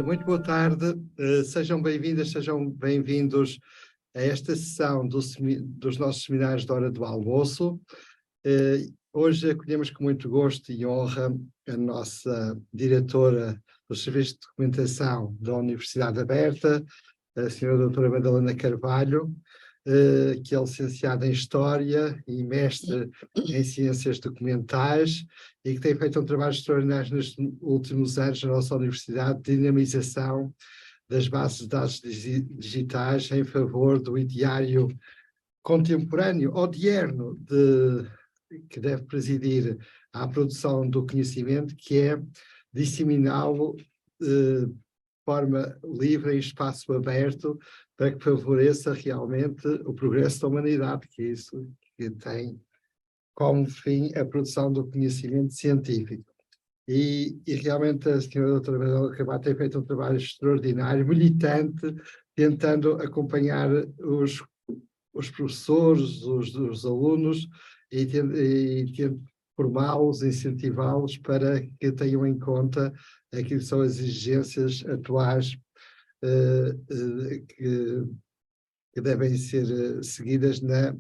Muito boa tarde, sejam bem-vindas, sejam bem-vindos a esta sessão dos nossos seminários da hora do almoço. Hoje acolhemos com muito gosto e honra a nossa diretora do Serviço de Documentação da Universidade Aberta, a senhora doutora Madalena Carvalho, que é licenciada em História e mestre em Ciências Documentais e que tem feito um trabalho extraordinário nos últimos anos na nossa universidade de dinamização das bases de dados digitais em favor do ideário contemporâneo, odierno, que deve presidir à produção do conhecimento, que é disseminá-lo de forma livre, em espaço aberto, para que favoreça realmente o progresso da humanidade, que é isso que tem como fim a produção do conhecimento científico. E realmente a senhora doutora Madalena Carvalho tem feito um trabalho extraordinário, militante, tentando acompanhar os professores, os alunos, e formá-los, incentivá-los para que tenham em conta aquilo que são as exigências atuais que devem ser seguidas na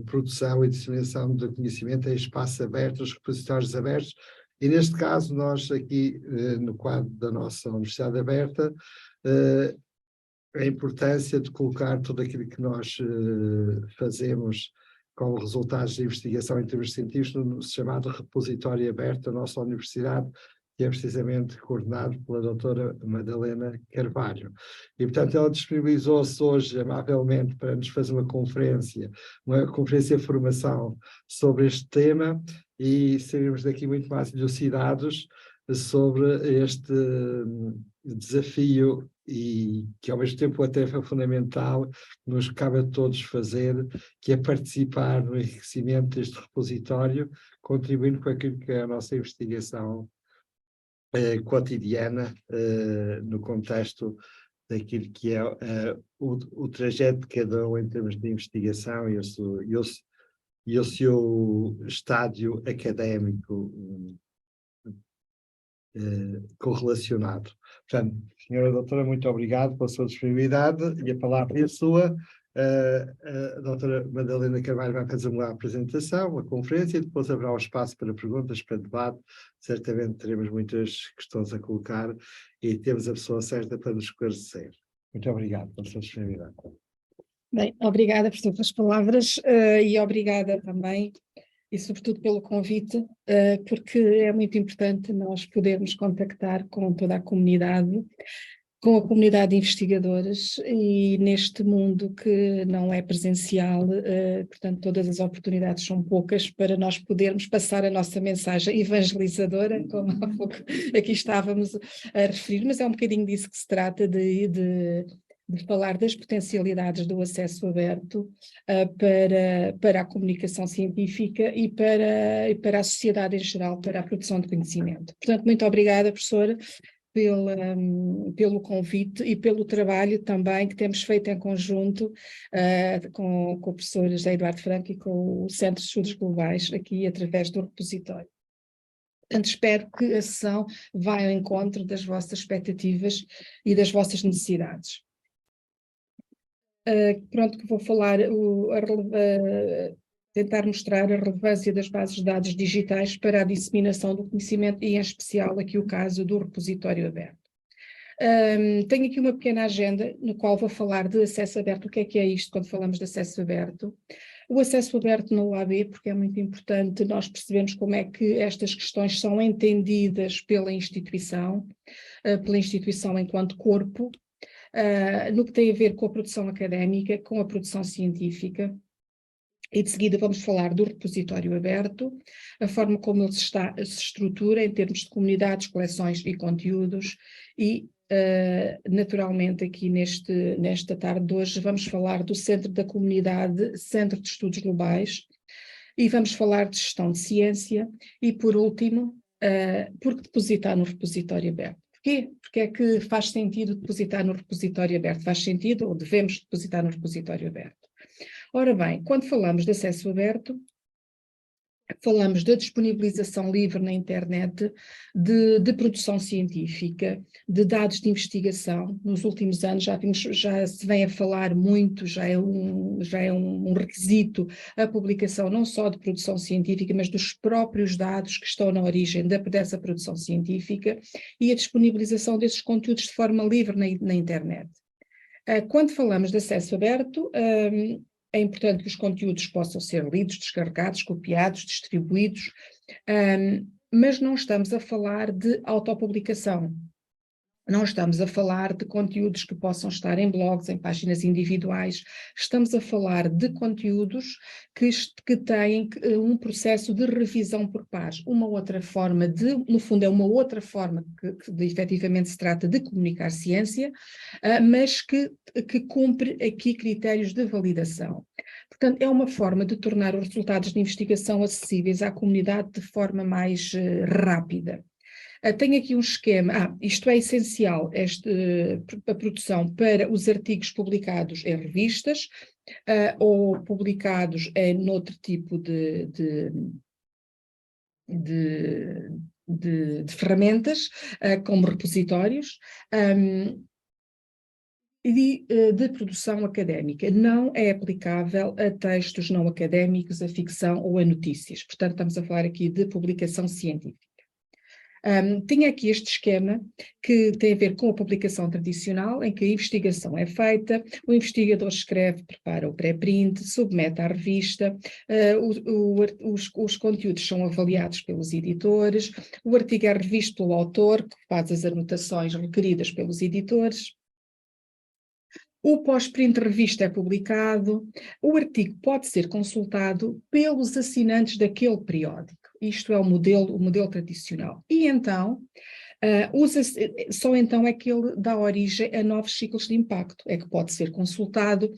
produção e disseminação do conhecimento em espaços abertos, repositórios abertos. E neste caso, nós aqui, no quadro da nossa Universidade Aberta, a importância de colocar tudo aquilo que nós fazemos como resultados de investigação em termos científicos no chamado repositório aberto da nossa universidade, que é precisamente coordenado pela doutora Madalena Carvalho. E, portanto, ela disponibilizou-se hoje amavelmente para nos fazer uma conferência de formação sobre este tema, e sairemos daqui muito mais elucidados sobre este desafio, e que ao mesmo tempo a tarefa fundamental que nos cabe a todos fazer, que é participar no enriquecimento deste repositório, contribuindo com aquilo que é a nossa investigação cotidiana, no contexto daquilo que é o trajeto de cada um em termos de investigação e o seu estádio académico correlacionado. Portanto, senhora doutora, muito obrigado pela sua disponibilidade, e a palavra é sua. A doutora Madalena Carvalho vai fazer uma apresentação, uma conferência, e depois haverá um espaço para perguntas, para debate. Certamente teremos muitas questões a colocar e temos a pessoa certa para nos esclarecer. Muito obrigado pela sua disponibilidade. Bem, obrigada por todas as palavras e obrigada também e sobretudo pelo convite, porque é muito importante nós podermos contactar com toda a comunidade, com a comunidade de investigadores, e neste mundo que não é presencial, portanto todas as oportunidades são poucas para nós podermos passar a nossa mensagem evangelizadora, como há pouco aqui estávamos a referir, mas é um bocadinho disso que se trata, de falar das potencialidades do acesso aberto para a comunicação científica e para a sociedade em geral, para a produção de conhecimento. Portanto, muito obrigada, professora, pelo convite e pelo trabalho também que temos feito em conjunto com o professor José Eduardo Franco e com o Centro de Estudos Globais, aqui através do repositório. Portanto, espero que a sessão vá ao encontro das vossas expectativas e das vossas necessidades. Pronto, que vou falar, tentar mostrar a relevância das bases de dados digitais para a disseminação do conhecimento, e em especial aqui o caso do repositório aberto. Tenho aqui uma pequena agenda no qual vou falar de acesso aberto. O que é isto quando falamos de acesso aberto? O acesso aberto na UAB, porque é muito importante nós percebermos como é que estas questões são entendidas pela instituição enquanto corpo, no que tem a ver com a produção académica, com a produção científica. E de seguida vamos falar do repositório aberto, a forma como ele se estrutura em termos de comunidades, coleções e conteúdos, e naturalmente aqui nesta tarde de hoje vamos falar do Centro da Comunidade, Centro de Estudos Globais, e vamos falar de gestão de ciência, e por último, por que depositar no repositório aberto. Porquê? Porque é que faz sentido depositar no repositório aberto? Faz sentido ou devemos depositar no repositório aberto? Ora bem, quando falamos de acesso aberto, falamos da disponibilização livre na internet de produção científica, de dados de investigação. Nos últimos anos já se vem a falar muito, já é um requisito a publicação não só de produção científica, mas dos próprios dados que estão na origem dessa produção científica e a disponibilização desses conteúdos de forma livre na internet. Quando falamos de acesso aberto, é importante que os conteúdos possam ser lidos, descarregados, copiados, distribuídos, mas não estamos a falar de autopublicação. Não estamos a falar de conteúdos que possam estar em blogs, em páginas individuais. Estamos a falar de conteúdos que têm um processo de revisão por pares. Uma outra forma no fundo, é uma outra forma que efetivamente se trata de comunicar ciência, mas que cumpre aqui critérios de validação. Portanto, é uma forma de tornar os resultados de investigação acessíveis à comunidade de forma mais rápida. Tenho aqui um esquema, isto é essencial, a produção para os artigos publicados em revistas ou publicados noutro tipo de ferramentas, como repositórios, e de produção académica. Não é aplicável a textos não académicos, a ficção ou a notícias. Portanto, estamos a falar aqui de publicação científica. Tinha aqui este esquema que tem a ver com a publicação tradicional, em que a investigação é feita, o investigador escreve, prepara o pré-print, submete à revista, os conteúdos são avaliados pelos editores, o artigo é revisto pelo autor, que faz as anotações requeridas pelos editores. O pós-print revista é publicado, o artigo pode ser consultado pelos assinantes daquele periódico. Isto é o modelo tradicional. E então, só então é que ele dá origem a novos ciclos de impacto, é que pode ser consultado.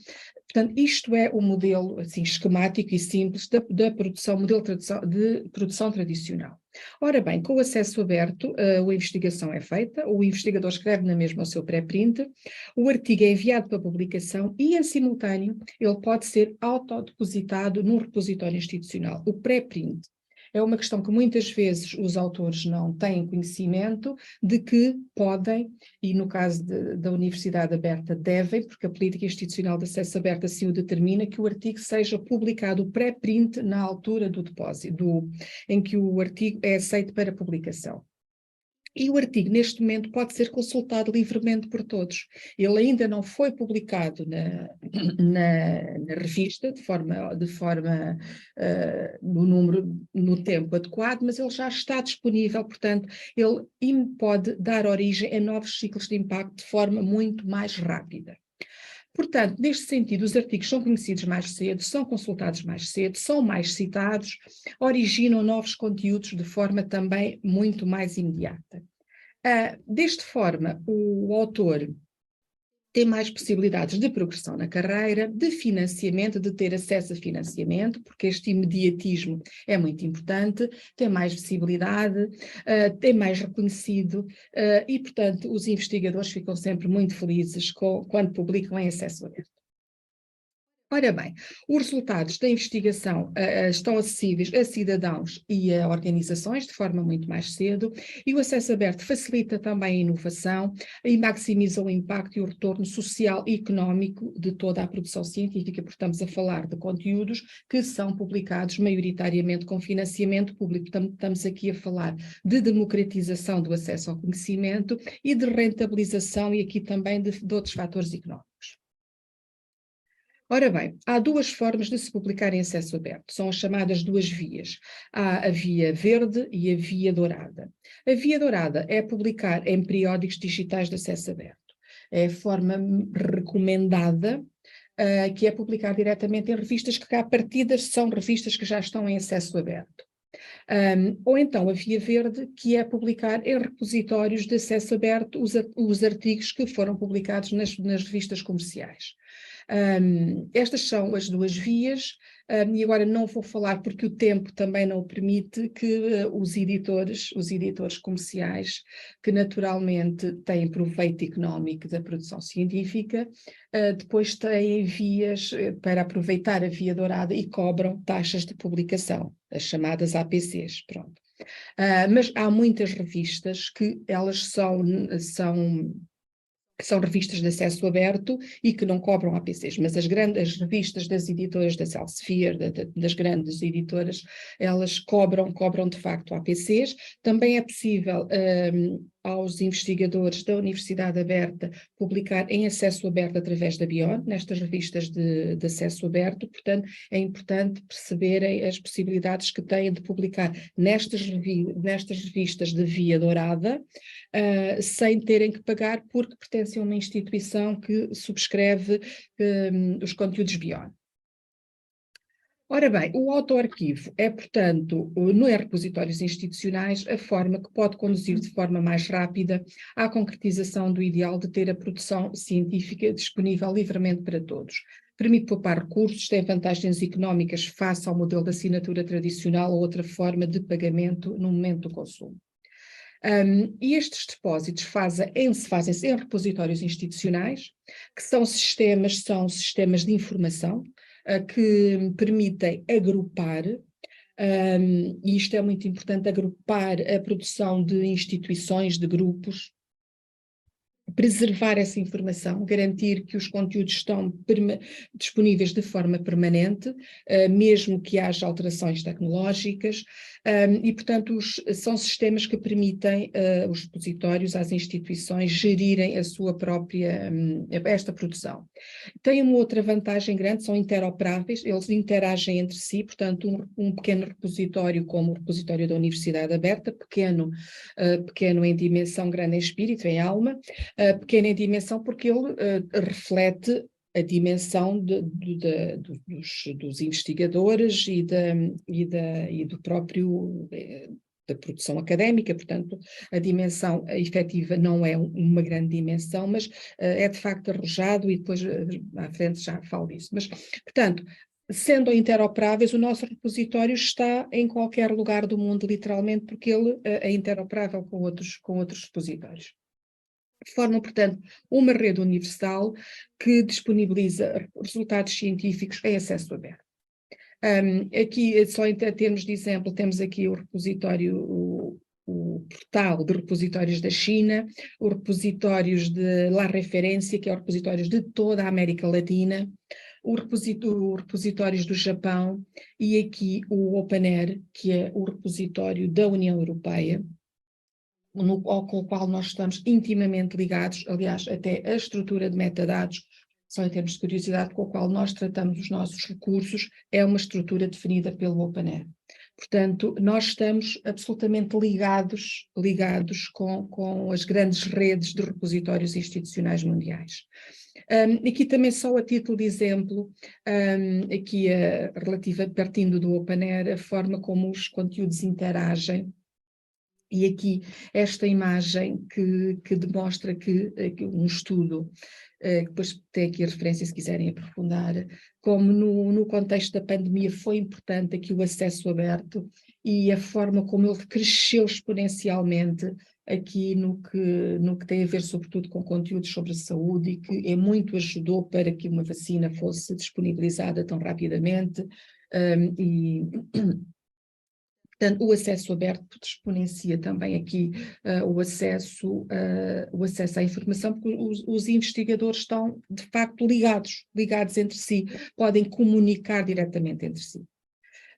Portanto, isto é o modelo assim, esquemático e simples modelo de produção tradicional. Ora bem, com o acesso aberto, a investigação é feita, o investigador escreve na mesma o seu pré-print, o artigo é enviado para publicação e, em simultâneo, ele pode ser autodepositado num repositório institucional. O pré-print é uma questão que muitas vezes os autores não têm conhecimento de que podem, e no caso da Universidade Aberta devem, porque a política institucional de acesso aberto assim o determina, que o artigo seja publicado pré-print na altura do depósito, em que o artigo é aceito para publicação. E o artigo, neste momento, pode ser consultado livremente por todos. Ele ainda não foi publicado na revista no tempo adequado, mas ele já está disponível, portanto, ele pode dar origem a novos ciclos de impacto de forma muito mais rápida. Portanto, neste sentido, os artigos são conhecidos mais cedo, são consultados mais cedo, são mais citados, originam novos conteúdos de forma também muito mais imediata. Desta forma, o autor tem mais possibilidades de progressão na carreira, de financiamento, de ter acesso a financiamento, porque este imediatismo é muito importante, tem mais visibilidade, é mais reconhecido e, portanto, os investigadores ficam sempre muito felizes quando publicam em acesso aberto. Ora bem, os resultados da investigação estão acessíveis a cidadãos e a organizações de forma muito mais cedo, e o acesso aberto facilita também a inovação e maximiza o impacto e o retorno social e económico de toda a produção científica, porque estamos a falar de conteúdos que são publicados maioritariamente com financiamento público. Estamos aqui a falar de democratização do acesso ao conhecimento e de rentabilização e aqui também de outros fatores económicos. Ora bem, há duas formas de se publicar em acesso aberto, são as chamadas duas vias. Há a via verde e a via dourada. A via dourada é publicar em periódicos digitais de acesso aberto. É a forma recomendada, que é publicar diretamente em revistas que, à partida, são revistas que já estão em acesso aberto. Ou então a via verde, que é publicar em repositórios de acesso aberto os artigos que foram publicados nas revistas comerciais. Estas são as duas vias, e agora não vou falar porque o tempo também não o permite, que os editores comerciais, que naturalmente têm proveito económico da produção científica, depois têm vias para aproveitar a via dourada e cobram taxas de publicação. as chamadas APCs, pronto. Mas há muitas revistas que elas são revistas de acesso aberto e que não cobram APCs, mas as revistas das editoras da Elsevier, das grandes editoras, elas cobram de facto APCs. Também é possível aos investigadores da Universidade Aberta publicar em acesso aberto através da BION, nestas revistas de acesso aberto, portanto é importante perceberem as possibilidades que têm de publicar nestas revistas de via dourada, sem terem que pagar porque pertencem a uma instituição que subscreve os conteúdos BION. Ora bem, o autoarquivo é, portanto, não é repositórios institucionais, a forma que pode conduzir de forma mais rápida à concretização do ideal de ter a produção científica disponível livremente para todos. Permite poupar recursos, tem vantagens económicas face ao modelo de assinatura tradicional ou outra forma de pagamento no momento do consumo. E estes depósitos fazem-se em repositórios institucionais, que são sistemas de informação, que permitem agrupar, e isto é muito importante, agrupar a produção de instituições, de grupos, preservar essa informação, garantir que os conteúdos estão disponíveis de forma permanente, mesmo que haja alterações tecnológicas, e, portanto, são sistemas que permitem os repositórios, às instituições, gerirem a sua própria, esta produção. Tem uma outra vantagem grande, são interoperáveis, eles interagem entre si, portanto, um pequeno repositório como o repositório da Universidade Aberta, pequeno em dimensão, grande em espírito, em alma, pequena em dimensão porque ele reflete a dimensão dos investigadores e do próprio da produção académica, portanto a dimensão efetiva não é uma grande dimensão, mas é de facto arrojado e depois à frente já falo disso. Mas, portanto, sendo interoperáveis, o nosso repositório está em qualquer lugar do mundo, literalmente, porque ele é interoperável com outros repositórios. Formam, portanto, uma rede universal que disponibiliza resultados científicos em acesso aberto. Aqui, só em termos de exemplo, temos aqui o repositório, o portal de repositórios da China, os repositórios de La Referência, que é os repositórios de toda a América Latina, os repositórios do Japão e aqui o OpenAIRE, que é o repositório da União Europeia, com o qual nós estamos intimamente ligados, aliás, até a estrutura de metadados, só em termos de curiosidade, com a qual nós tratamos os nossos recursos, é uma estrutura definida pelo OpenAIRE. Portanto, nós estamos absolutamente ligados com as grandes redes de repositórios institucionais mundiais. Aqui também só a título de exemplo, aqui partindo do OpenAIRE, a forma como os conteúdos interagem. E aqui esta imagem que demonstra que um estudo, depois tem aqui a referência se quiserem aprofundar, como no contexto da pandemia foi importante aqui o acesso aberto e a forma como ele cresceu exponencialmente aqui no que tem a ver sobretudo com conteúdos sobre a saúde e que muito ajudou para que uma vacina fosse disponibilizada tão rapidamente Portanto, o acesso aberto exponencia também aqui o acesso à informação, porque os investigadores estão, de facto, ligados entre si, podem comunicar diretamente entre si.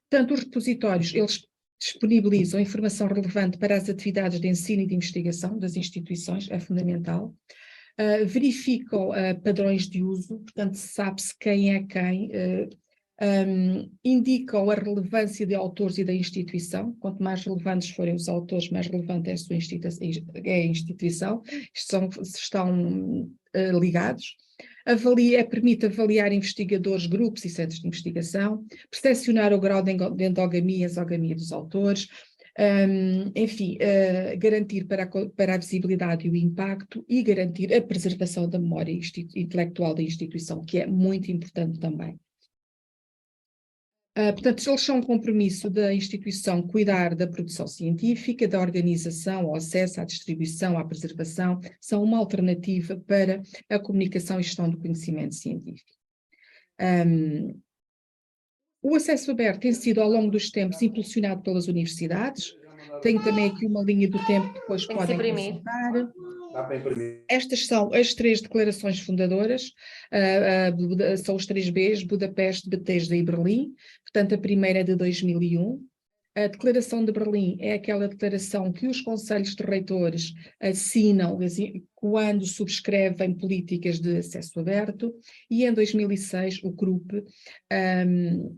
Portanto, os repositórios, eles disponibilizam informação relevante para as atividades de ensino e de investigação das instituições, é fundamental. Verificam padrões de uso, portanto, sabe-se quem é quem, indicam a relevância de autores e da instituição. Quanto mais relevantes forem os autores, mais relevante é a instituição. Estão ligados. Permite avaliar investigadores, grupos e centros de investigação, percepcionar o grau de endogamia e exogamia dos autores, garantir para a visibilidade e o impacto e garantir a preservação da memória intelectual da instituição, que é muito importante também. Portanto, eles são um compromisso da instituição cuidar da produção científica, da organização, ao acesso, à distribuição, à preservação, são uma alternativa para a comunicação e gestão do conhecimento científico. O acesso aberto tem sido, ao longo dos tempos, impulsionado pelas universidades. Tenho também aqui uma linha do tempo que depois podem consultar. Dá para imprimir. Estas são as 3 declarações fundadoras, são os 3 Bs, Budapeste, Betesda e Berlim. Portanto, a primeira é de 2001. A Declaração de Berlim é aquela declaração que os conselhos de reitores assinam quando subscrevem políticas de acesso aberto, e em 2006 o CRUP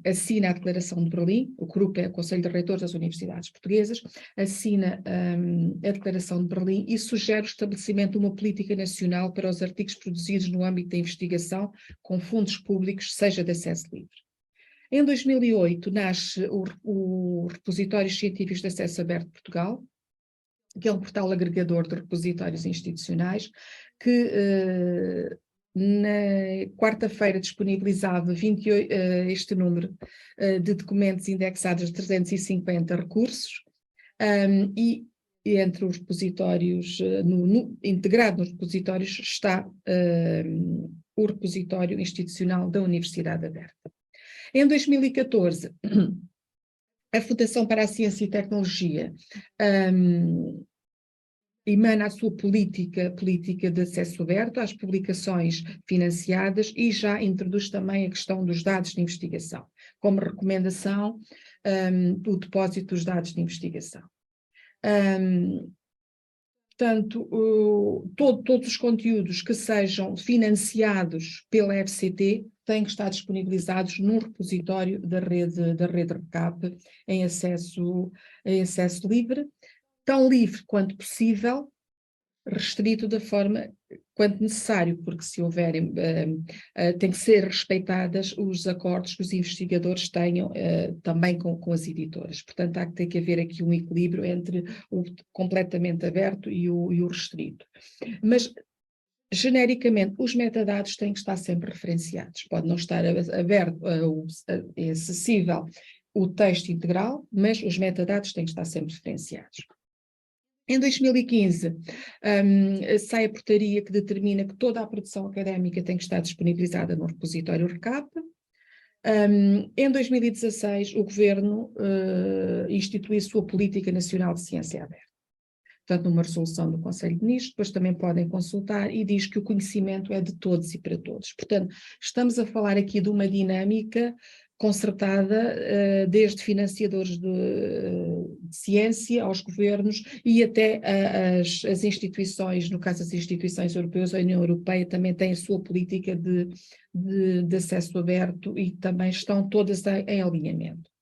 assina a Declaração de Berlim. O CRUP é o Conselho de Reitores das Universidades Portuguesas, assina a Declaração de Berlim e sugere o estabelecimento de uma política nacional para os artigos produzidos no âmbito da investigação com fundos públicos, seja de acesso livre. Em 2008 nasce o Repositórios Científicos de Acesso Aberto de Portugal, que é um portal agregador de repositórios institucionais, que na quarta-feira disponibilizava este número de documentos indexados de 350 recursos, e entre os repositórios, integrado nos repositórios, está o repositório institucional da Universidade Aberta. Em 2014, a Fundação para a Ciência e Tecnologia emana a sua política de acesso aberto às publicações financiadas e já introduz também a questão dos dados de investigação, como recomendação do depósito dos dados de investigação. Portanto, todos os conteúdos que sejam financiados pela FCT têm que estar disponibilizados num repositório da rede RECAP em acesso livre, tão livre quanto possível, restrito da forma quanto necessário, porque se houverem, tem que ser respeitadas os acordos que os investigadores tenham também com as editoras. Portanto, tem que haver aqui um equilíbrio entre o completamente aberto e o restrito. Mas, genericamente, os metadados têm que estar sempre referenciados. Pode não estar aberto, acessível o texto integral, mas os metadados têm que estar sempre referenciados. Em 2015, sai a portaria que determina que toda a produção académica tem que estar disponibilizada no repositório RECAP. Em 2016, o Governo institui a sua Política Nacional de Ciência Aberta. Portanto, numa resolução do Conselho de Ministros, depois também podem consultar, e diz que o conhecimento é de todos e para todos. Portanto, estamos a falar aqui de uma dinâmica concertada desde financiadores de ciência aos governos e até as instituições, no caso as instituições europeias, a União Europeia também tem a sua política de acesso aberto e também estão todas em alinhamento.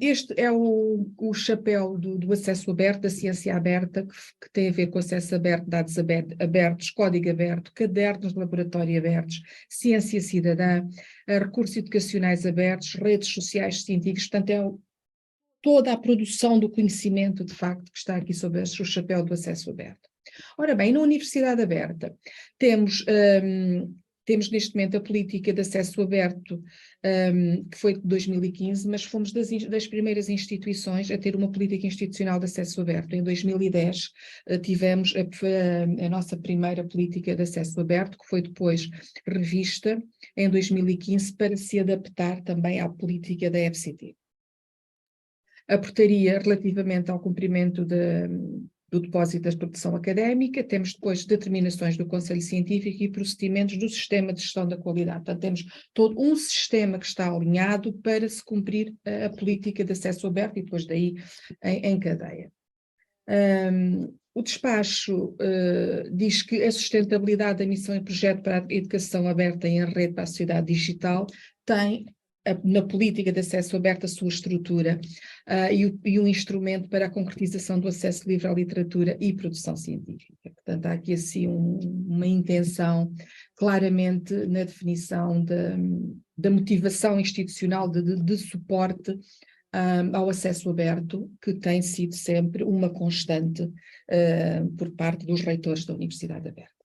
Este é o chapéu do acesso aberto, da ciência aberta, que tem a ver com acesso aberto, dados abertos, código aberto, cadernos de laboratório abertos, ciência cidadã, recursos educacionais abertos, redes sociais científicas. Portanto, é toda a produção do conhecimento, de facto, que está aqui sob o chapéu do acesso aberto. Ora bem, na Universidade Aberta temos neste momento a política de acesso aberto, que foi de 2015, mas fomos das primeiras instituições a ter uma política institucional de acesso aberto. Em 2010 tivemos a nossa primeira política de acesso aberto, que foi depois revista em 2015 para se adaptar também à política da FCT. A portaria relativamente ao cumprimento do depósito da produção académica, temos depois determinações do Conselho Científico e procedimentos do Sistema de Gestão da Qualidade. Portanto, temos todo um sistema que está alinhado para se cumprir a política de acesso aberto e depois daí em cadeia. O despacho diz que a sustentabilidade da missão e projeto para a educação aberta em rede para a sociedade digital tem na política de acesso aberto a sua estrutura e um instrumento para a concretização do acesso livre à literatura e produção científica. Portanto, há aqui assim uma intenção claramente na definição da motivação institucional de suporte ao acesso aberto, que tem sido sempre uma constante por parte dos reitores da Universidade Aberta.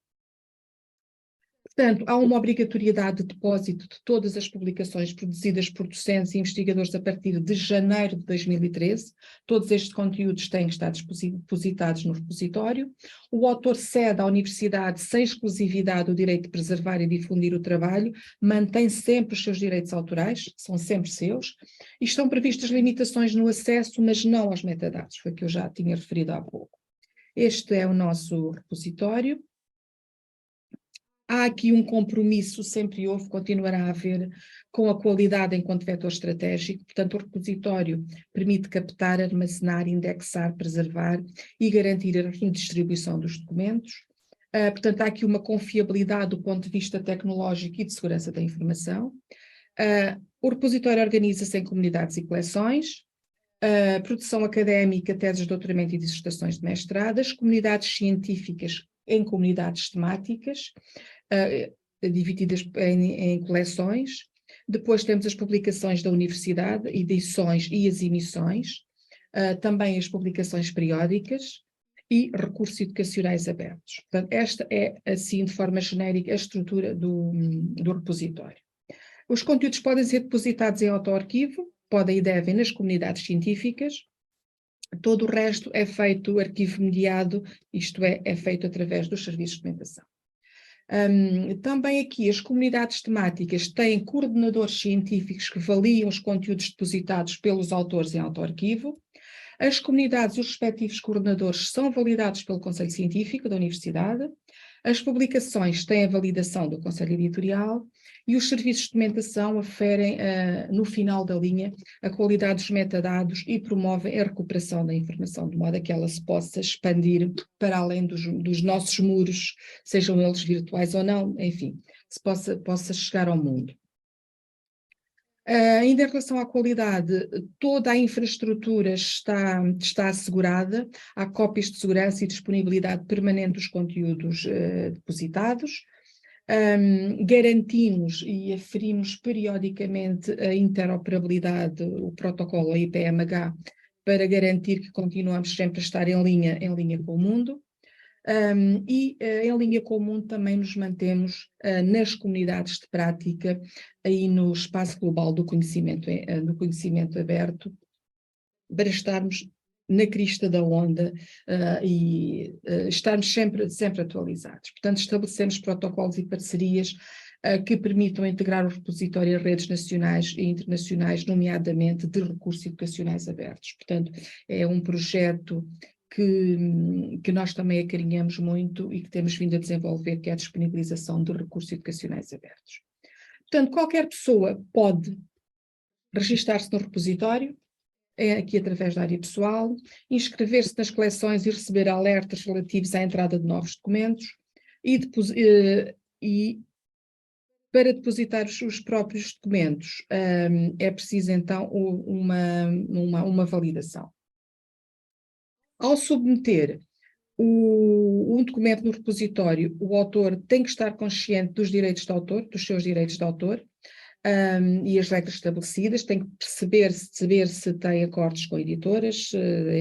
Portanto, há uma obrigatoriedade de depósito de todas as publicações produzidas por docentes e investigadores a partir de janeiro de 2013. Todos estes conteúdos têm que estar depositados no repositório. O autor cede à universidade, sem exclusividade, o direito de preservar e difundir o trabalho, mantém sempre os seus direitos autorais, são sempre seus, e estão previstas limitações no acesso, mas não aos metadados, foi o que eu já tinha referido há pouco. Este é o nosso repositório. Há aqui um compromisso, sempre houve, continuará a haver, com a qualidade enquanto vetor estratégico. Portanto, o repositório permite captar, armazenar, indexar, preservar e garantir a redistribuição dos documentos. Portanto, há aqui uma confiabilidade do ponto de vista tecnológico e de segurança da informação. O repositório organiza-se em comunidades e coleções. Produção académica, teses de doutoramento e dissertações de mestrado, as comunidades científicas em comunidades temáticas, divididas em coleções. Depois temos as publicações da universidade, edições e as emissões, também as publicações periódicas e recursos educacionais abertos. Portanto, esta é, assim, de forma genérica, a estrutura do repositório. Os conteúdos podem ser depositados em autoarquivo, podem e devem nas comunidades científicas. Todo o resto é feito arquivo mediado, isto é feito através dos serviços de documentação. Também aqui as comunidades temáticas têm coordenadores científicos que avaliam os conteúdos depositados pelos autores em autoarquivo. As comunidades e os respectivos coordenadores são validados pelo Conselho Científico da Universidade. As publicações têm a validação do Conselho Editorial e os serviços de documentação aferem, no final da linha, a qualidade dos metadados e promovem a recuperação da informação, de modo a que ela se possa expandir para além dos nossos muros, sejam eles virtuais ou não, enfim, se possa chegar ao mundo. Ainda em relação à qualidade, toda a infraestrutura está assegurada, há cópias de segurança e disponibilidade permanente dos conteúdos depositados. Garantimos e aferimos periodicamente a interoperabilidade, o protocolo IPMH, para garantir que continuamos sempre a estar em linha com o mundo. Em linha com o mundo também nos mantemos nas comunidades de prática, aí no espaço global do conhecimento aberto, para estarmos na crista da onda e estarmos sempre atualizados. Portanto, estabelecemos protocolos e parcerias que permitam integrar o repositório a redes nacionais e internacionais, nomeadamente de recursos educacionais abertos. Portanto, é um projeto que nós também acarinhamos muito e que temos vindo a desenvolver, que é a disponibilização de recursos educacionais abertos. Portanto, qualquer pessoa pode registar-se no repositório, aqui através da área pessoal, inscrever-se nas coleções e receber alertas relativos à entrada de novos documentos e para depositar os próprios documentos é preciso então uma validação. Ao submeter um documento no repositório, o autor tem que estar consciente dos direitos de autor, dos seus direitos de autor, e as regras estabelecidas, tem que saber se tem acordos com editoras,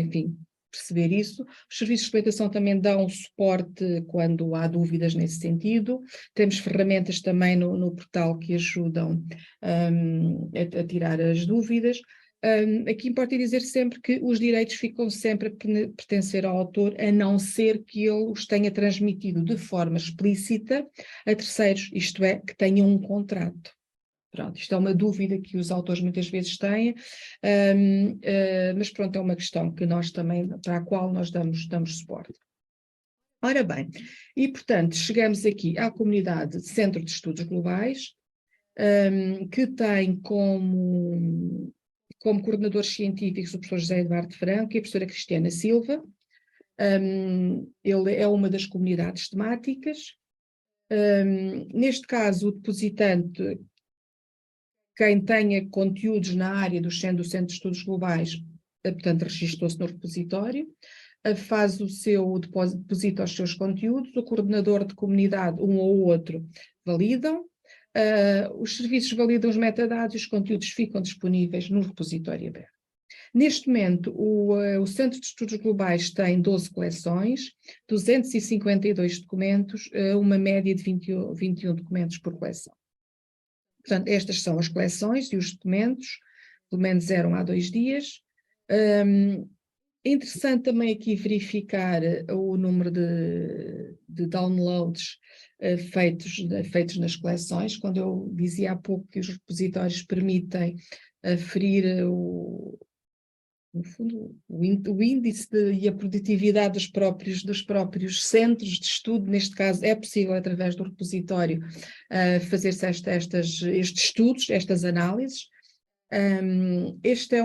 enfim, perceber isso. Os serviços de documentação também dão suporte quando há dúvidas nesse sentido. Temos ferramentas também no portal que ajudam a tirar as dúvidas. Aqui importa dizer sempre que os direitos ficam sempre a pertencer ao autor, a não ser que ele os tenha transmitido de forma explícita a terceiros, isto é, que tenham um contrato. Pronto, isto é uma dúvida que os autores muitas vezes têm, mas pronto, é uma questão que nós também, para a qual nós damos suporte. Ora bem, e portanto chegamos aqui à comunidade de Centro de Estudos Globais, que tem como coordenadores científicos o professor José Eduardo Franco e a professora Cristiana Silva. Ele é uma das comunidades temáticas. Neste caso, o depositante, quem tenha conteúdos na área do Centro de Estudos Globais, portanto, registrou-se no repositório, faz o seu deposita os seus conteúdos, o coordenador de comunidade, um ou outro, validam, os serviços validam os metadados e os conteúdos ficam disponíveis no repositório aberto. Neste momento, o Centro de Estudos Globais tem 12 coleções, 252 documentos, uma média de 21 documentos por coleção. Portanto, estas são as coleções e os documentos, pelo menos eram há 2 dias. É interessante também aqui verificar o número de downloads feitos nas coleções. Quando eu dizia há pouco que os repositórios permitem aferir no fundo, o índice e a produtividade dos próprios centros de estudo, neste caso é possível através do repositório fazer-se estes estudos, estas análises. Este é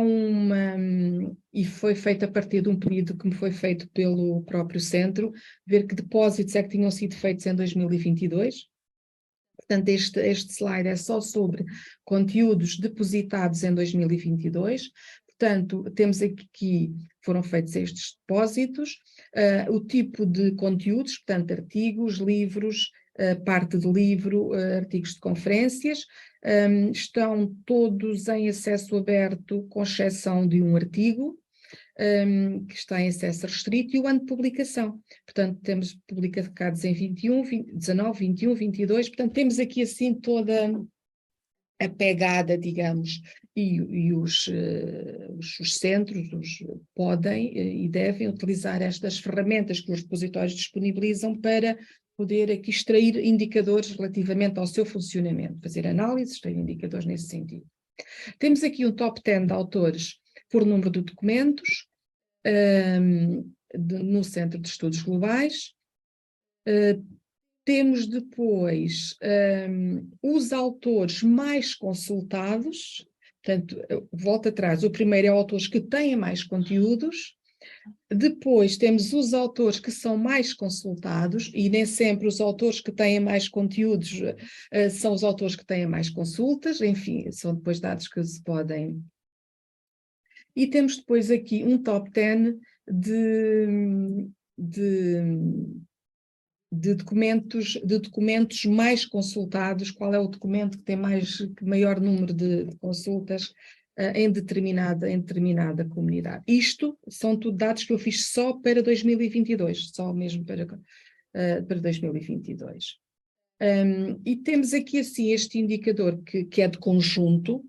e foi feito a partir de um pedido que me foi feito pelo próprio centro, ver que depósitos é que tinham sido feitos em 2022. Portanto, este slide é só sobre conteúdos depositados em 2022. Portanto, temos aqui, foram feitos estes depósitos, o tipo de conteúdos, portanto, artigos, livros, parte de livro, artigos de conferências, estão todos em acesso aberto, com exceção de um artigo, que está em acesso restrito, e o ano de publicação. Portanto, temos publicados em 19, 21, 22, portanto, temos aqui assim toda a pegada, digamos, e os centros podem e devem utilizar estas ferramentas que os repositórios disponibilizam para poder aqui extrair indicadores relativamente ao seu funcionamento, fazer análises, extrair indicadores nesse sentido. Temos aqui um top 10 de autores por número de documentos no Centro de Estudos Globais. Temos depois os autores mais consultados, portanto, volta atrás, o primeiro é autores que têm mais conteúdos, depois temos os autores que são mais consultados, e nem sempre os autores que têm mais conteúdos são os autores que têm mais consultas, enfim, são depois dados que se podem... E temos depois aqui um top 10 de documentos mais consultados, qual é o documento que tem maior número de consultas em determinada comunidade. Isto são tudo dados que eu fiz só para 2022, só mesmo para 2022. E temos aqui assim este indicador que é de conjunto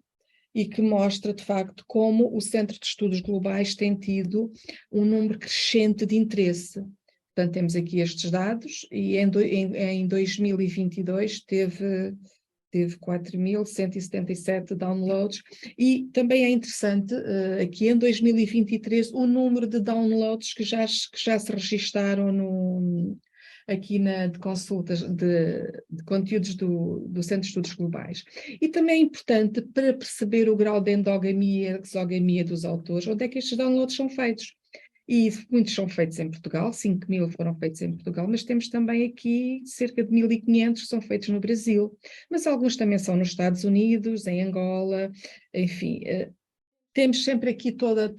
e que mostra de facto como o Centro de Estudos Globais tem tido um número crescente de interesse. Portanto, temos aqui estes dados e em 2022 teve 4.177 downloads, e também é interessante aqui em 2023 o número de downloads que já se registaram aqui de consultas de conteúdos do Centro de Estudos Globais. E também é importante para perceber o grau de endogamia, exogamia dos autores, onde é que estes downloads são feitos. E muitos são feitos em Portugal, 5.000 foram feitos em Portugal, mas temos também aqui cerca de 1.500 que são feitos no Brasil, mas alguns também são nos Estados Unidos, em Angola, enfim, temos sempre aqui toda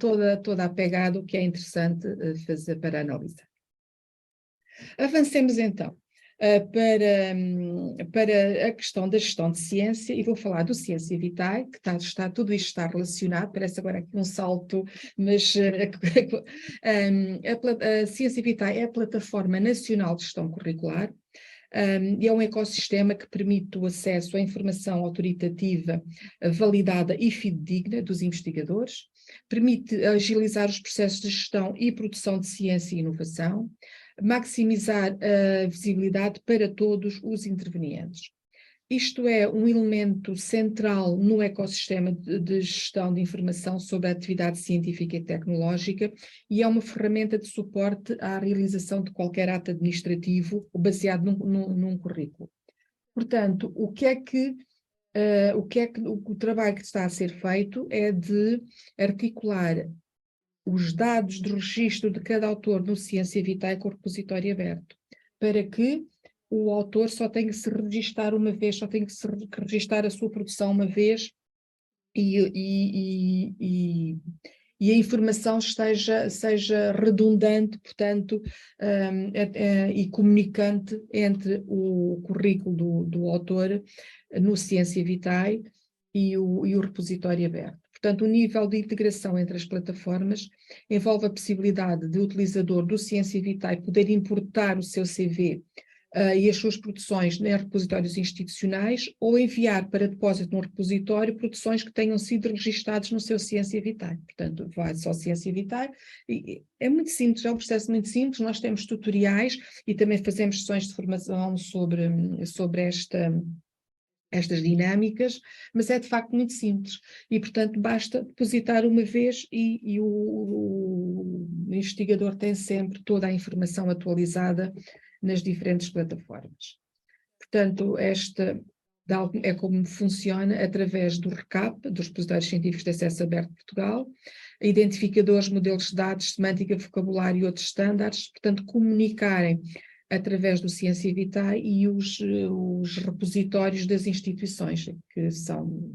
a pegada, o que é interessante fazer para analisar. Avancemos então para a questão da gestão de ciência, e vou falar do Ciência Vitae, que tudo isto está relacionado, parece agora aqui um salto, mas a Ciência Vitae é a Plataforma Nacional de Gestão Curricular, e é um ecossistema que permite o acesso à informação autoritativa, validada e fidedigna dos investigadores, permite agilizar os processos de gestão e produção de ciência e inovação, maximizar a visibilidade para todos os intervenientes. Isto é um elemento central no ecossistema de gestão de informação sobre a atividade científica e tecnológica, e é uma ferramenta de suporte à realização de qualquer ato administrativo baseado num currículo. Portanto, o trabalho que está a ser feito é de articular os dados de registro de cada autor no Ciência Vitae com o repositório aberto, para que o autor só tenha que se registar uma vez, só tenha que se registar a sua produção uma vez, e a informação seja redundante, portanto, e comunicante entre o currículo do autor no Ciência Vitae e o repositório aberto. Portanto, o nível de integração entre as plataformas envolve a possibilidade de o utilizador do Ciência Vitae poder importar o seu CV e as suas produções em repositórios institucionais ou enviar para depósito no repositório produções que tenham sido registadas no seu Ciência Vitae. Portanto, vai só Ciência Vitae. E é muito simples, é um processo muito simples. Nós temos tutoriais e também fazemos sessões de formação sobre estas dinâmicas, mas é de facto muito simples e, portanto, basta depositar uma vez e o investigador tem sempre toda a informação atualizada nas diferentes plataformas. Portanto, esta é como funciona através do RECAP, dos Repositórios Científicos de Acesso Aberto de Portugal, identificadores, modelos de dados, semântica, vocabulário e outros estándares, portanto, comunicarem através do Ciência Vitae e os repositórios das instituições, que são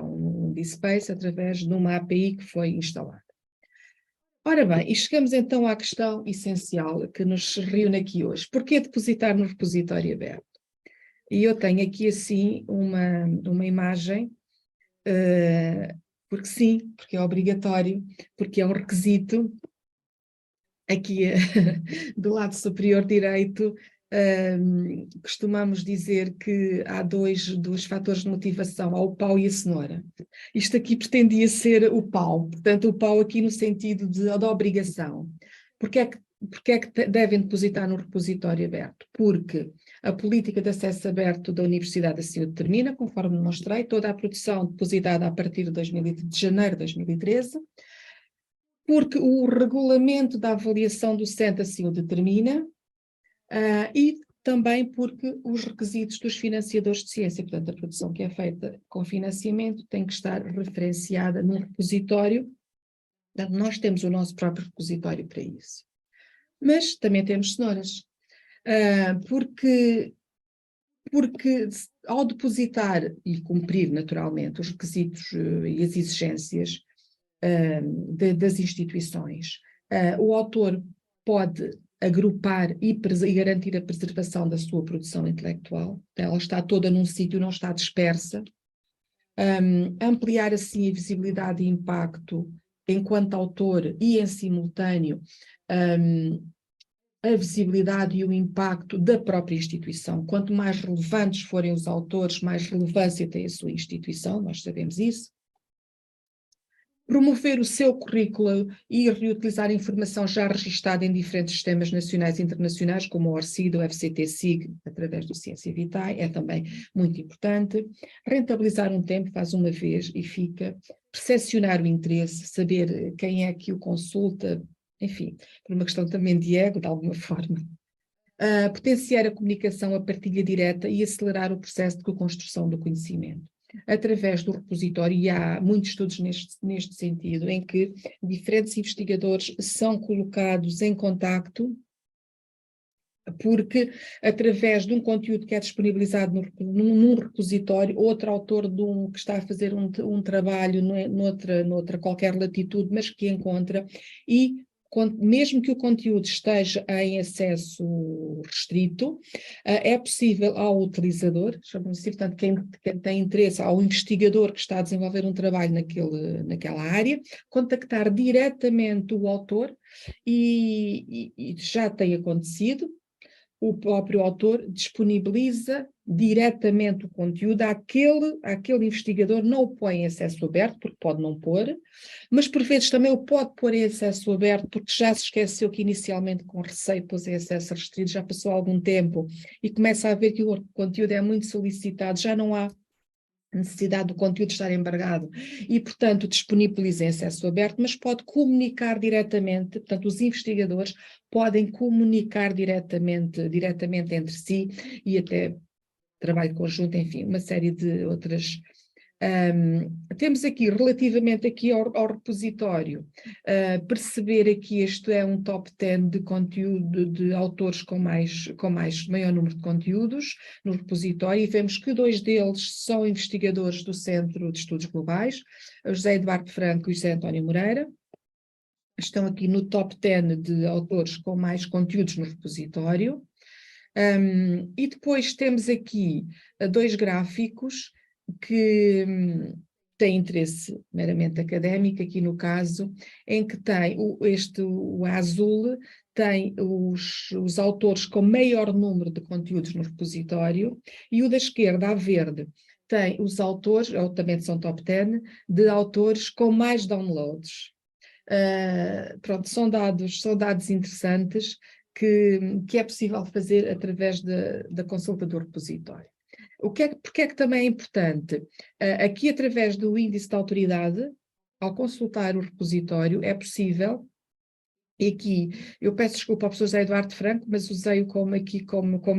um DSpace através de uma API que foi instalada. Ora bem, e chegamos então à questão essencial que nos reúne aqui hoje. Por que depositar no repositório aberto? E eu tenho aqui assim uma imagem, porque sim, porque é obrigatório, porque é um requisito. Aqui do lado superior direito, costumamos dizer que há dois fatores de motivação, há o pau e a cenoura. Isto aqui pretendia ser o pau, portanto o pau aqui no sentido de obrigação. Porque é que devem depositar no repositório aberto? Porque a política de acesso aberto da Universidade assim o determina, conforme mostrei, toda a produção depositada a partir de janeiro de 2013, porque o regulamento da avaliação docente assim o determina, e também porque os requisitos dos financiadores de ciência, portanto, a produção que é feita com financiamento tem que estar referenciada num repositório. Portanto, nós temos o nosso próprio repositório para isso. Mas também temos cenouras, porque ao depositar e cumprir naturalmente os requisitos e as exigências das instituições, o autor pode agrupar e garantir a preservação da sua produção intelectual, ela está toda num sítio, não está dispersa, ampliar assim a visibilidade e impacto enquanto autor e em simultâneo a visibilidade e o impacto da própria instituição. Quanto mais relevantes forem os autores, mais relevância tem a sua instituição, nós sabemos isso. Promover o seu currículo e reutilizar a informação já registada em diferentes sistemas nacionais e internacionais, como o ORCID, o FCT-SIG, através do Ciência Vitae, é também muito importante. Rentabilizar um tempo, faz uma vez e fica. Percepcionar o interesse, saber quem é que o consulta, enfim, por uma questão também de ego, de alguma forma. Potenciar a comunicação, a partilha direta e acelerar o processo de construção do conhecimento. Através do repositório, e há muitos estudos neste sentido, em que diferentes investigadores são colocados em contacto, porque através de um conteúdo que é disponibilizado num repositório, outro autor que está a fazer um trabalho noutra qualquer latitude, mas que encontra, e mesmo que o conteúdo esteja em acesso restrito, é possível ao utilizador, chamamos assim, portanto, quem tem interesse, ao investigador que está a desenvolver um trabalho naquela área, contactar diretamente o autor, e já tem acontecido. O próprio autor disponibiliza diretamente o conteúdo àquele investigador, não o põe em acesso aberto, porque pode não pôr, mas por vezes também o pode pôr em acesso aberto, porque já se esqueceu que inicialmente com receio pôs em acesso restrito, já passou algum tempo e começa a ver que o conteúdo é muito solicitado, já não há necessidade do conteúdo estar embargado e, portanto, disponibiliza em acesso aberto, mas pode comunicar diretamente, portanto, os investigadores podem comunicar diretamente entre si e até trabalho conjunto, enfim, uma série de outras. Temos aqui, relativamente aqui ao repositório, perceber aqui isto é um top 10 de conteúdo de autores com maior número de conteúdos no repositório, e vemos que 2 deles são investigadores do Centro de Estudos Globais, o José Eduardo Franco e o José António Moreira. Estão aqui no top 10 de autores com mais conteúdos no repositório. E depois temos aqui 2 gráficos que tem interesse meramente académico, aqui no caso, em que tem o azul tem os autores com maior número de conteúdos no repositório, e o da esquerda, a verde, tem os autores, ou também são top 10, de autores com mais downloads. Pronto, são dados interessantes que é possível fazer através da consulta do repositório. Porque é que também é importante? Aqui, através do índice de autoridade, ao consultar o repositório, é possível, e aqui eu peço desculpa ao professor José Eduardo Franco, mas usei-o como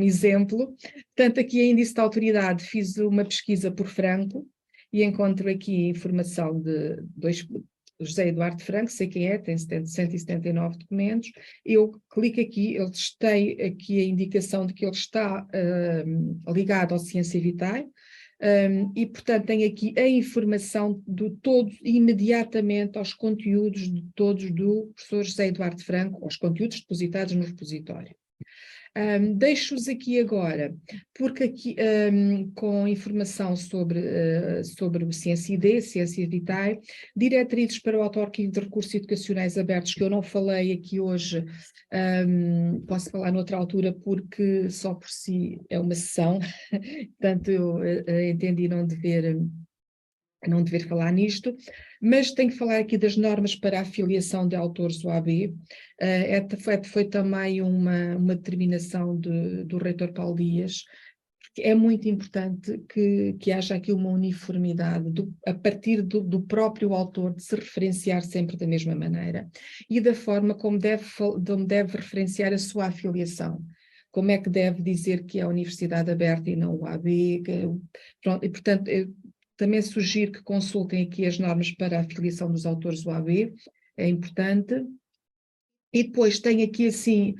exemplo. Portanto, aqui em índice de autoridade fiz uma pesquisa por Franco e encontro aqui informação de José Eduardo Franco, sei quem é, tem 179 documentos. Eu clico aqui, ele tem aqui a indicação de que ele está ligado ao Ciência Vitae. E, portanto, tem aqui a informação de todos, imediatamente aos conteúdos de todos do professor José Eduardo Franco, aos conteúdos depositados no repositório. Deixo-vos aqui agora, porque aqui com informação sobre o Ciência ID, Ciência Vitae, diretrizes para o auto-arquivo de recursos educacionais abertos, que eu não falei aqui hoje, posso falar noutra altura, porque só por si é uma sessão, portanto eu entendi não dever falar nisto, mas tenho que falar aqui das normas para a afiliação de autores UAB. Foi também uma determinação do reitor Paulo Dias, porque é muito importante que haja aqui uma uniformidade a partir do próprio autor, de se referenciar sempre da mesma maneira e da forma como deve referenciar a sua afiliação. Como é que deve dizer que é a Universidade Aberta e não o UAB? Pronto, e, portanto, também sugiro que consultem aqui as normas para a afiliação dos autores do UAB, é importante. E depois tem aqui assim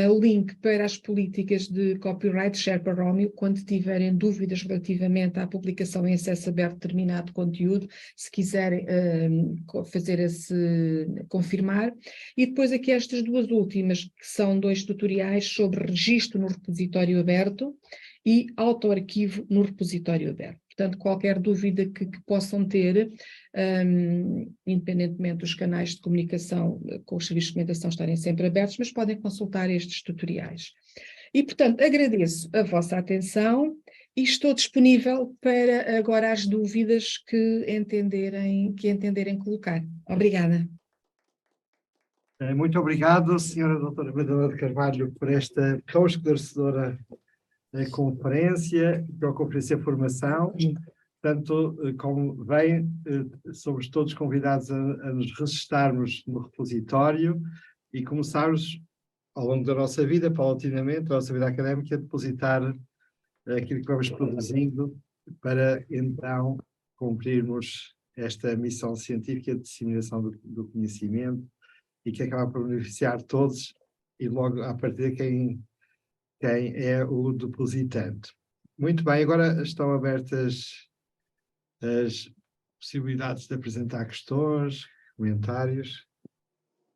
o link para as políticas de copyright share para Rómio, quando tiverem dúvidas relativamente à publicação em acesso aberto de determinado conteúdo, se quiserem confirmar. E depois aqui estas duas últimas, que são 2 tutoriais sobre registro no repositório aberto e autoarquivo no repositório aberto. Portanto, qualquer dúvida que possam ter, independentemente dos canais de comunicação, com os serviços de documentação estarem sempre abertos, mas podem consultar estes tutoriais. E, portanto, agradeço a vossa atenção e estou disponível para agora as dúvidas que entenderem colocar. Obrigada. Muito obrigado, senhora doutora Madalena de Carvalho, por esta tão esclarecedora conferência, pela conferência de formação. Portanto, como vem, somos todos convidados a nos registarmos no repositório e começarmos, ao longo da nossa vida, paulatinamente, da nossa vida académica, a depositar aquilo que vamos produzindo para, então, cumprirmos esta missão científica de disseminação do conhecimento e que acaba por beneficiar todos e logo, a partir de quem é o depositante. Muito bem, agora estão abertas as possibilidades de apresentar questões, comentários.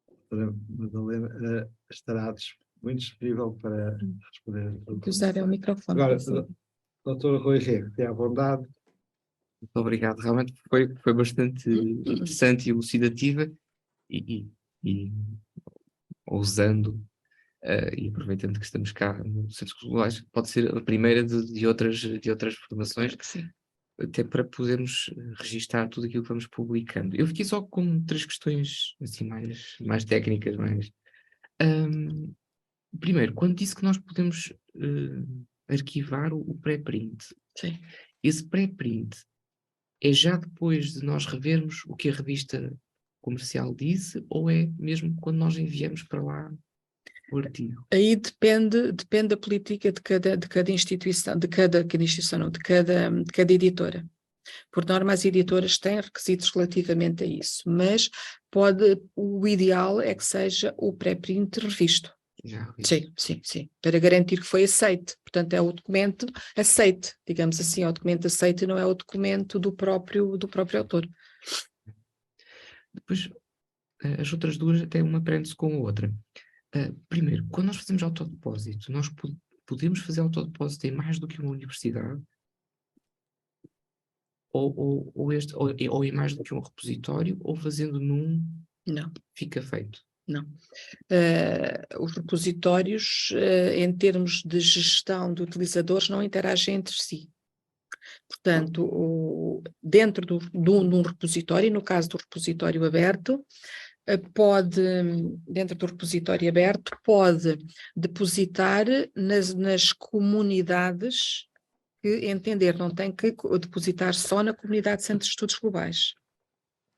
A doutora Madalena estará muito disponível para responder. Usar o microfone. Agora, doutor Rui Rego, tem à vontade. Muito obrigado, realmente foi bastante interessante e elucidativa e ousando e aproveitando que estamos cá no Centro Cultural, pode ser a primeira de outras formações. Sim. Até para podermos registar tudo aquilo que vamos publicando. Eu fiquei só com 3 questões assim mais técnicas, primeiro, quando disse que nós podemos arquivar o pré-print, Sim. esse pré-print é já depois de nós revermos o que a revista comercial disse, ou é mesmo quando nós enviamos para lá o artigo? Aí depende da política de cada instituição, de cada editora. Por norma, as editoras têm requisitos relativamente a isso, mas o ideal é que seja o pré-print revisto. Sim, para garantir que foi aceite. Portanto, é o documento aceite, digamos assim, é o documento aceite e não é o documento do próprio autor. Depois, as outras duas, até uma prende-se com a outra. Primeiro, quando nós fazemos autodepósito, nós podemos fazer autodepósito em mais do que uma universidade? ou é mais do que um repositório, ou fazendo num Não, fica feito? não. Os repositórios, em termos de gestão de utilizadores, não interagem entre si. Portanto, dentro de um repositório, no caso do repositório aberto, dentro do repositório aberto, pode depositar nas comunidades que entender, não tem que depositar só na comunidade de Centros de Estudos Globais.